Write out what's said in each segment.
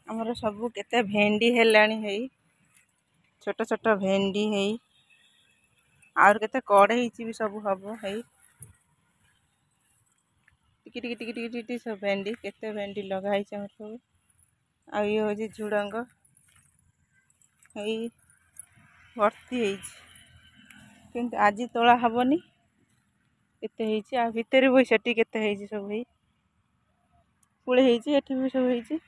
ଆମର ସବୁ କେତେ ଭେଣ୍ଡି ହେଲାଣି ହେଇ ଛୋଟ ଛୋଟ ଭେଣ୍ଡି ହେଇ ଆହୁରି କେତେ କଢ଼େଇଛି ବି ସବୁ ହବ ହେଇ ଟିକି ଟିକି ଟିକି ଟିକି ଟିକି ସବୁ ଭେଣ୍ଡି କେତେ ଭେଣ୍ଡି ଲଗା ହେଇଛି ଆମର ସବୁ। ଆଉ ଇଏ ହେଉଛି ଝୁଡ଼ଙ୍ଗ ହେଇ ଭର୍ତ୍ତି ହେଇଛି କିନ୍ତୁ ଆଜି ତୋଳା ହବନି। କେତେ ହେଇଛି ଆଉ ଭିତରେ ବି ସେଠି କେତେ ହେଇଛି ସବୁ ହେଇ ପୁଳେ ହେଇଛି ଏଠି ବି ସବୁ ହେଇଛି।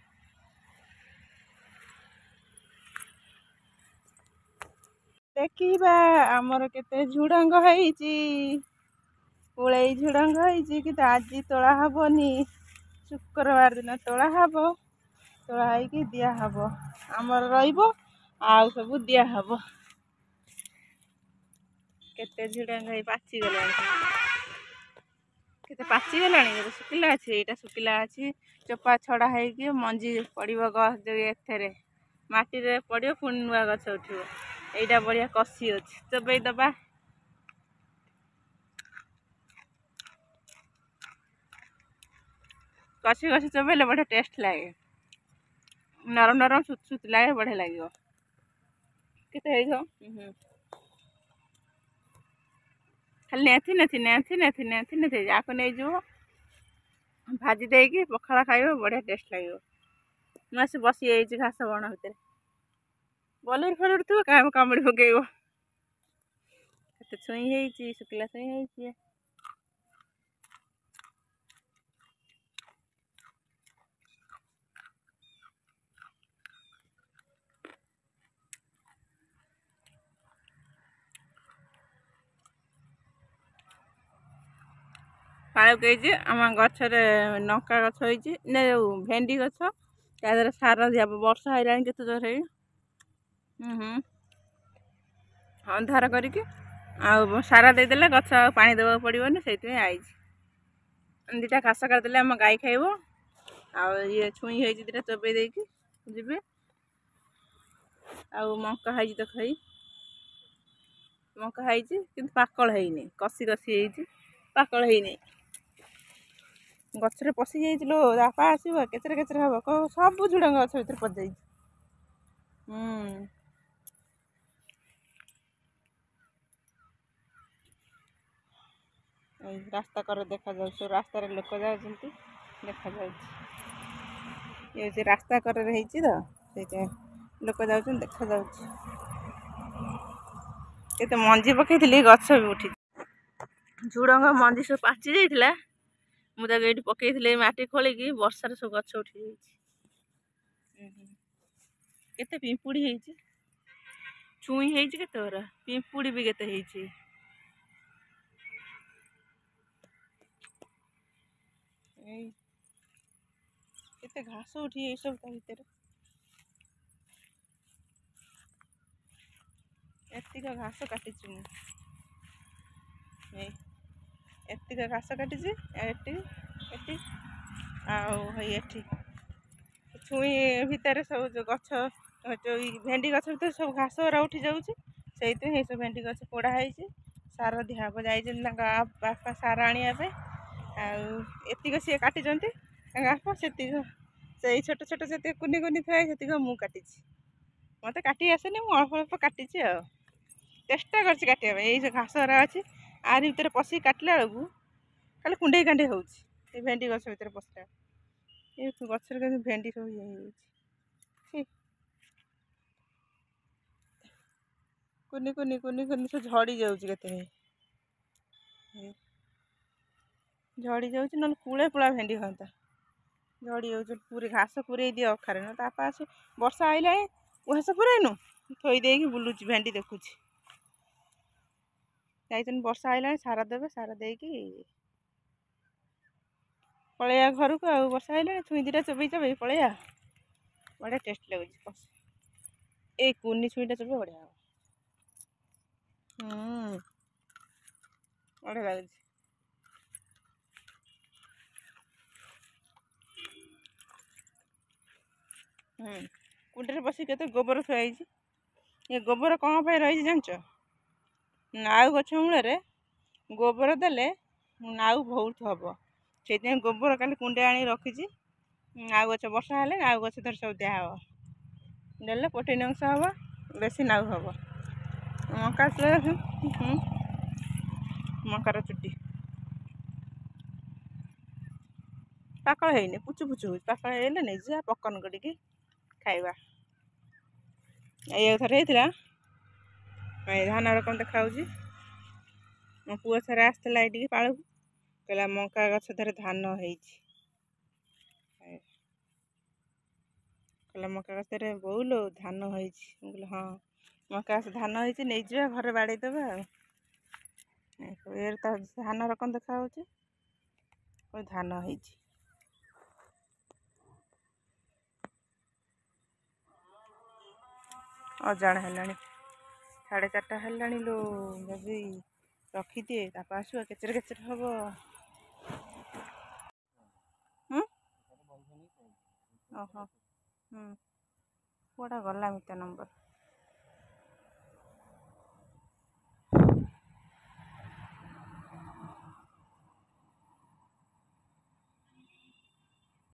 ଦେଖିବା ଆମର କେତେ ଝୁଡ଼ଙ୍ଗ ହେଇଛି। ପୁଳେଇ ଝୁଡ଼ଙ୍ଗ ହେଇଛି କିନ୍ତୁ ଆଜି ତୋଳା ହବନି। ଶୁକ୍ରବାର ଦିନ ତୋଳା ହବ। ତୋଳା ହେଇକି ଦିଆହବ ଆମର ରହିବ ଆଉ ସବୁ ଦିଆହବ। କେତେ ଝୁଡ଼ଙ୍ଗ ହେଇ ପାଚିଗଲାଣି। କେତେ ପାଚିଗଲାଣି ଶୁଖିଲା ଅଛି ଏଇଟା ଶୁଖିଲା ଅଛି। ଚୋପା ଛଡ଼ା ହେଇକି ମଞ୍ଜି ପଡ଼ିବ ଏଥିରେ ମାଟିରେ ପଡ଼ିବ ପୁଣି ନୂଆ ଗଛ ଉଠିବ। ଏଇଟା ବଢ଼ିଆ କଷି ଅଛି ଚୋବେଇ ଦବା। କଷି କଷି ଚୋବେଇଲେ ବଢ଼ିଆ ଟେଷ୍ଟ ଲାଗେ। ନରମ ନରମ ସୁତ ଲାଗେ ବଢ଼ିଆ ଲାଗିବ। କେତେ ହେଇଥିବ ଖାଲି ନେଥି ଆକୁ ନେଇଯିବ ଭାଜି ଦେଇକି ପଖାଳ ଖାଇବ ବଢ଼ିଆ ଟେଷ୍ଟ ଲାଗିବ। ମୁଁ ଆସି ବସିଯାଇଛି ଘାସ ବଣ ଭିତରେ ବଲୁରି ଫଲୁରି ଥିବ କାମୁଡ଼ି ପକେଇବ। କେତେ ଛୁଇଁ ହେଇଛି ଶୁଖିଲା ଛୁଇଁ ହେଇଛି। ପାଳକୁ ହେଇଛି ଆମ ଗଛରେ ଲଙ୍କା ଗଛ ହେଇଛି ନା ଯୋଉ ଭେଣ୍ଡି ଗଛ ତା ଦେହରେ ସାର ଦିଆହବ। ବର୍ଷା ହେଇଲାଣି କେତେ ଜୋର ହେଇ ଅନ୍ଧାର କରିକି ଆଉ ସାର ଦେଇଦେଲେ ଗଛ ଆଉ ପାଣି ଦେବାକୁ ପଡ଼ିବନି ସେଇଥିପାଇଁ ଆଇଛି। ଦୁଇଟା ଘାସ କାଟିଦେଲେ ଆମ ଗାଈ ଖାଇବ। ଆଉ ଇଏ ଛୁଇଁ ହେଇଛି ଦୁଇଟା ଚୋବେଇ ଦେଇକି ଯିବେ। ଆଉ ମଙ୍କା ହେଇଛି ତ ମଙ୍କା ହେଇଛି କିନ୍ତୁ ପାକଳ ହେଇନି କଷି କଷି ହେଇଛି ପାକଳ ହେଇନି। ଗଛରେ ପଶି ଯାଇଥିଲୁ ବାପା ଆସିବ କେଚେରେ କେଚେରେ ହବ ସବୁ ଝୁଡ଼ଙ୍ଗ ଗଛ ଭିତରେ ପଶିଯାଇଛି। ଏଇ ରାସ୍ତା କରେ ଦେଖାଯାଉଛି ରାସ୍ତାରେ ଲୋକ ଯାଉଛନ୍ତି ଦେଖାଯାଉଛି। ଇଏ ହେଉଛି ରାସ୍ତା କରରେ ହେଇଛି ତ ସେଇଥିପାଇଁ ଲୋକ ଯାଉଛନ୍ତି ଦେଖାଯାଉଛି। କେତେ ମଞ୍ଜି ପକେଇଥିଲି ଗଛ ବି ଉଠିଛି। ଝୁଡ଼ଙ୍ଗ ମଞ୍ଜି ସବୁ ପାଚି ଯାଇଥିଲା ମୁଁ ତାକୁ ଏଇଠି ପକେଇଥିଲି ମାଟି ଖୋଳିକି ବର୍ଷାରେ ସବୁ ଗଛ ଉଠିଯାଇଛି। କେତେ ପିମ୍ପୁଡ଼ି ହେଇଛି ଛୁଇଁ ହେଇଛି କେତେ ଗୁରା ପିମ୍ପୁଡ଼ି ବି କେତେ ହେଇଛି। ଏଇ କେତେ ଘାସ ଉଠି ସବୁ ତା ଭିତରେ ଏତିକ ଘାସ କାଟିଛି ମୁଁ ଏତିକ ଘାସ କାଟିଛି ଏଠି ଆଉ ଏଠି ଛୁଇଁ ଭିତରେ ସବୁ ଯେଉଁ ଗଛ ଯେଉଁ ଭେଣ୍ଡି ଗଛ ଭିତରେ ସବୁ ଘାସ ଗୁରା ଉଠି ଯାଉଛି। ସେଇଥିପାଇଁ ଏସବୁ ଭେଣ୍ଡି ଗଛ ପୋଡ଼ା ହେଇଛି ସାର ଦିଆହବ। ଯାଇଛନ୍ତି ତାଙ୍କ ବାପା ସାର ଆଣିବା ପାଇଁ ଆଉ ଏତିକ ସିଏ କାଟିଛନ୍ତି ତାଙ୍କ ବାପା ସେତିକ ସେଇ ଛୋଟ ଛୋଟ ଯେତିକ କୁନି କୁନି ଥାଏ ସେତିକ ମୁଁ କାଟିଛି। ମୋତେ କାଟି ଆସେନି ମୁଁ ଅଳ୍ପ ଅଳ୍ପ କାଟିଛି ଆଉ ଚେଷ୍ଟା କରିଛି କାଟିବା ପାଇଁ। ଏଇ ଯେଉଁ ଘାସ ଗୁରା ଅଛି ଆରି ଭିତରେ ପଶିକି କାଟିଲା ବେଳକୁ ଖାଲି କୁଣ୍ଡେଇ କାଣ୍ଡେଇ ହେଉଛି। ଏଇ ଭେଣ୍ଡି ଗଛ ଭିତରେ ପଶିଲା ଏଇ ଗଛରେ କିନ୍ତୁ ଭେଣ୍ଡି ସବୁ ଇଏ ହେଇଯାଇଛି। କୁନି କୁନି ସବୁ ଝଡ଼ି ଯାଉଛି କେତେ ଝଡ଼ି ଯାଉଛି ନହେଲେ ପୁଳେ ପୁଳା ଭେଣ୍ଡି ହୁଅନ୍ତା। ଝଡ଼ି ଯାଉଛି ପୁରୀ ଘାସ ପୁରେଇ ଦିଅ ଅଖାରେ ନହେଲେ ତା ବାପା ଆସୁ ବର୍ଷା ଆଇଲାଣି ଘାସ ପୁରେଇନୁ ଥୋଇ ଦେଇକି ବୁଲୁଛି ଭେଣ୍ଡି ଦେଖୁଛି। ଯାଇଛନ୍ତି ବର୍ଷା ଆଇଲାଣି ସାର ଦେବେ ସାର ଦେଇକି ପଳେଇବା ଘରକୁ ଆଉ ବର୍ଷା ହେଇଲାଣି ଛୁଇଁ ଦୁଇଟା ଚୋବେଇ ପଳେଇବା। ବଢ଼ିଆ ଟେଷ୍ଟ ଲାଗୁଛି ଏଇ କୁନି ଛୁଇଁଟା ଚୋବେଇ ବଢ଼ିଆ ହେବ। ବଢ଼ିଆ ଲାଗୁଛି। କୁଣ୍ଡରେ ବସିକି କେତେ ଗୋବର ଥୁଆ ହେଇଛି। ଏ ଗୋବର କ'ଣ ପାଇଁ ରହିଛି ଜାଣିଛ? ନାଉ ଗଛ ମୂଳରେ ଗୋବର ଦେଲେ ନାଉ ବହୁତ ହବ। ସେଇଥିପାଇଁ ଗୋବର କାଲି କୁଣ୍ଡେ ଆଣି ରଖିଛି ଆଉ ଗଛ ବର୍ଷା ହେଲେ ଆଉ ଗଛ ଧର ସବୁ ଦିଆହେବ, ଦେଲେ ପ୍ରୋଟିନ୍ ଅଂଶ ହେବ, ବେଶୀ ନାଉ ହେବ। ମକା ମକାର ଚୁଟି ପାକଳ ହେଇନି, ପୁଚୁ ପୁଚୁ ହେଉଛି। ପାକଳ ହେଇଗଲେ ନେଇଯିବା ପପକର୍ଣ୍ଣ କରିକି ଖାଇବା। ଏଇ ଥରେ ହେଇଥିଲା, ଧାନ ରକମ ଦେଖାଯାଉଛି। ମୋ ପୁଅ ଥରେ ଆସିଥିଲା ଏଇଠିକି ପାଳକୁ, କହିଲା ମକା ଗଛ ଥରେ ଧାନ ହେଇଛି। କହିଲା ମକା ଗଛରେ ବୋଉଲୋ ଧାନ ହେଇଛି। ମୁଁ କହିଲି ହଁ, ମକା ଗଛ ଧାନ ହେଇଛି, ନେଇଯିବା ଘରେ ବାଡ଼େଇଦେବା ଆଉ। ଏ ତ ଧାନ ରକମ ଦେଖାଯାଉଛି, ଧାନ ହେଇଛି। ଅଜାଣ ହେଲାଣି, 4:30 ହେଲାଣି ଲୋ ଯଦି ରଖିଦିଏ, ତାପ ଆସିବ କେଚେରେ କେଚେରେ ହବ। ଓହୋ, ପୁଅଟା ଗଲା ମିତା ନମ୍ବର।